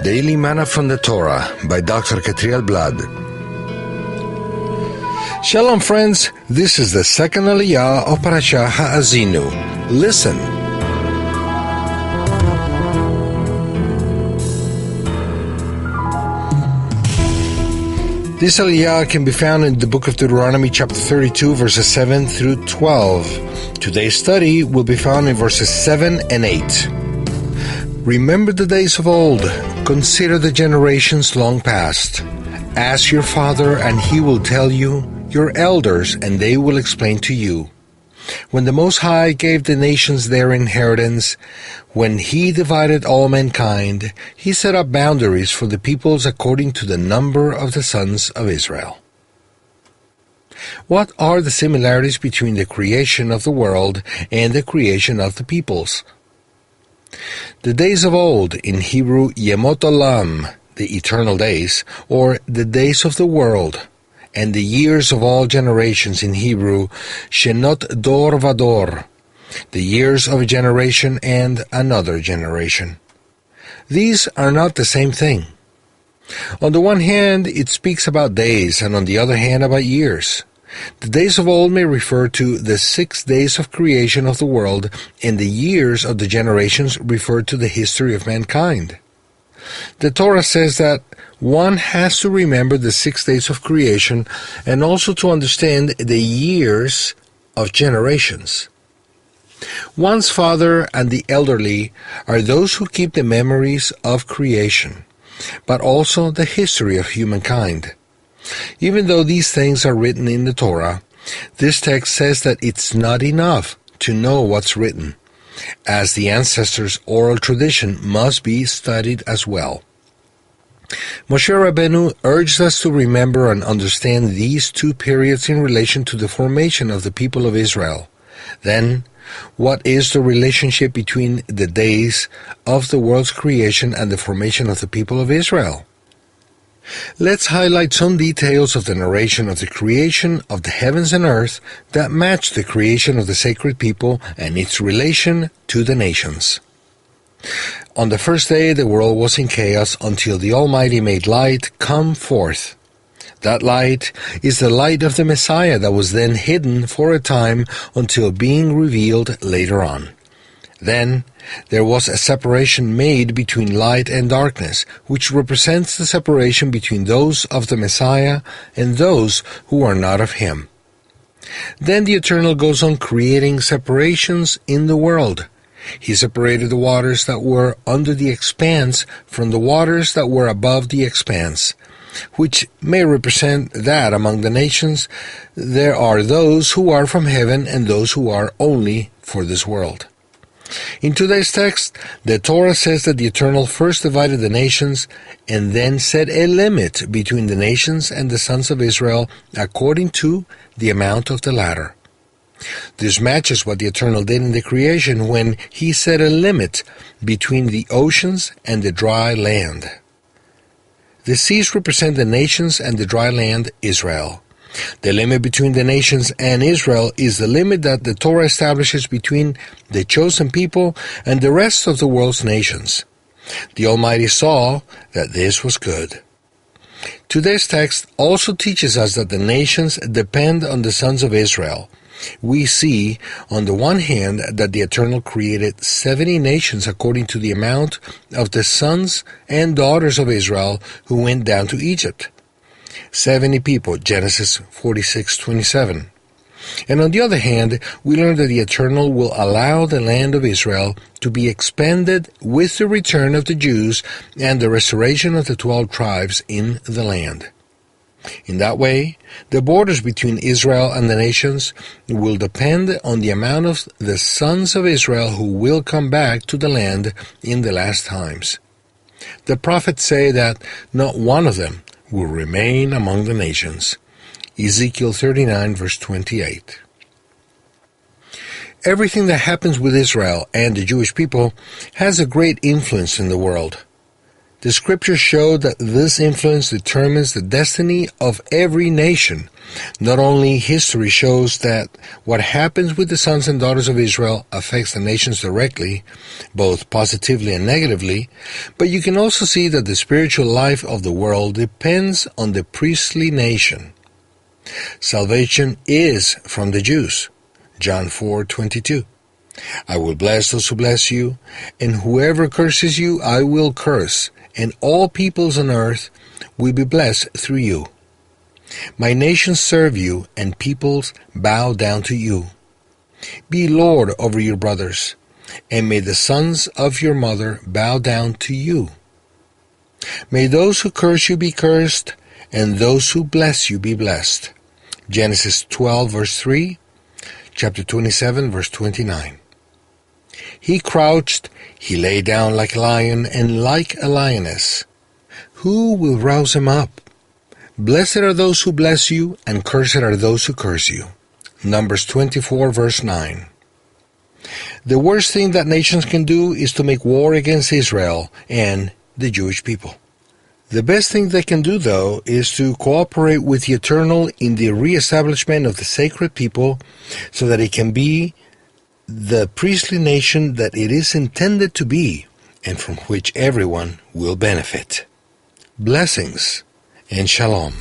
Daily Manna from the Torah by Dr. Ketriel Blad. Shalom friends, this is the second aliyah of Parashat HaAzinu. Listen. This aliyah can be found in the book of Deuteronomy chapter 32 verses 7 through 12. Today's study will be found in verses 7 and 8. Remember the days of old, consider the generations long past. Ask your father and he will tell you, your elders and they will explain to you. When the Most High gave the nations their inheritance, when he divided all mankind, he set up boundaries for the peoples according to the number of the sons of Israel. What are the similarities between the creation of the world and the creation of the peoples? The days of old, in Hebrew yemot olam, the eternal days, or the days of the world, and the years of all generations, in Hebrew shenot dor va-dor, the years of a generation and another generation. These are not the same thing. On the one hand, it speaks about days, and on the other hand about years. The days of old may refer to the 6 days of creation of the world, and the years of the generations refer to the history of mankind. The Torah says that one has to remember the 6 days of creation and also to understand the years of generations. One's father and the elderly are those who keep the memories of creation, but also the history of humankind. Even though these things are written in the Torah, this text says that it's not enough to know what's written, as the ancestors' oral tradition must be studied as well. Moshe Rabbeinu urged us to remember and understand these 2 periods in relation to the formation of the people of Israel. Then, what is the relationship between the days of the world's creation and the formation of the people of Israel? Let's highlight some details of the narration of the creation of the heavens and earth that match the creation of the sacred people and its relation to the nations. On the first day the world was in chaos until the Almighty made light come forth. That light is the light of the Messiah that was then hidden for a time until being revealed later on. Then there was a separation made between light and darkness, which represents the separation between those of the Messiah and those who are not of him. Then the Eternal goes on creating separations in the world. He separated the waters that were under the expanse from the waters that were above the expanse, which may represent that among the nations there are those who are from heaven and those who are only for this world. In today's text, the Torah says that the Eternal first divided the nations and then set a limit between the nations and the sons of Israel according to the amount of the latter. This matches what the Eternal did in the creation when he set a limit between the oceans and the dry land. The seas represent the nations and the dry land, Israel. The limit between the nations and Israel is the limit that the Torah establishes between the chosen people and the rest of the world's nations. The Almighty saw that this was good. Today's text also teaches us that the nations depend on the sons of Israel. We see, on the one hand, that the Eternal created 70 nations according to the amount of the sons and daughters of Israel who went down to Egypt. 70 people, Genesis 46:27. And on the other hand, we learn that the Eternal will allow the land of Israel to be expanded with the return of the Jews and the restoration of the 12 tribes in the land. In that way, the borders between Israel and the nations will depend on the amount of the sons of Israel who will come back to the land in the last times. The prophets say that not one of them will remain among the nations. Ezekiel 39 verse 28. Everything that happens with Israel and the Jewish people has a great influence in the world. The scriptures show that this influence determines the destiny of every nation. Not only history shows that what happens with the sons and daughters of Israel affects the nations directly, both positively and negatively, but you can also see that the spiritual life of the world depends on the priestly nation. Salvation is from the Jews. John 4:22. I will bless those who bless you, and whoever curses you I will curse, and all peoples on earth will be blessed through you. My nations serve you, and peoples bow down to you. Be Lord over your brothers, and may the sons of your mother bow down to you. May those who curse you be cursed, and those who bless you be blessed. Genesis 12, verse 3, chapter 27, verse 29. He crouched, he lay down like a lion and like a lioness. Who will rouse him up? Blessed are those who bless you, and cursed are those who curse you. Numbers 24, verse 9. The worst thing that nations can do is to make war against Israel and the Jewish people. The best thing they can do, though, is to cooperate with the Eternal in the reestablishment of the sacred people so that it can be the priestly nation that it is intended to be and from which everyone will benefit. Blessings and shalom.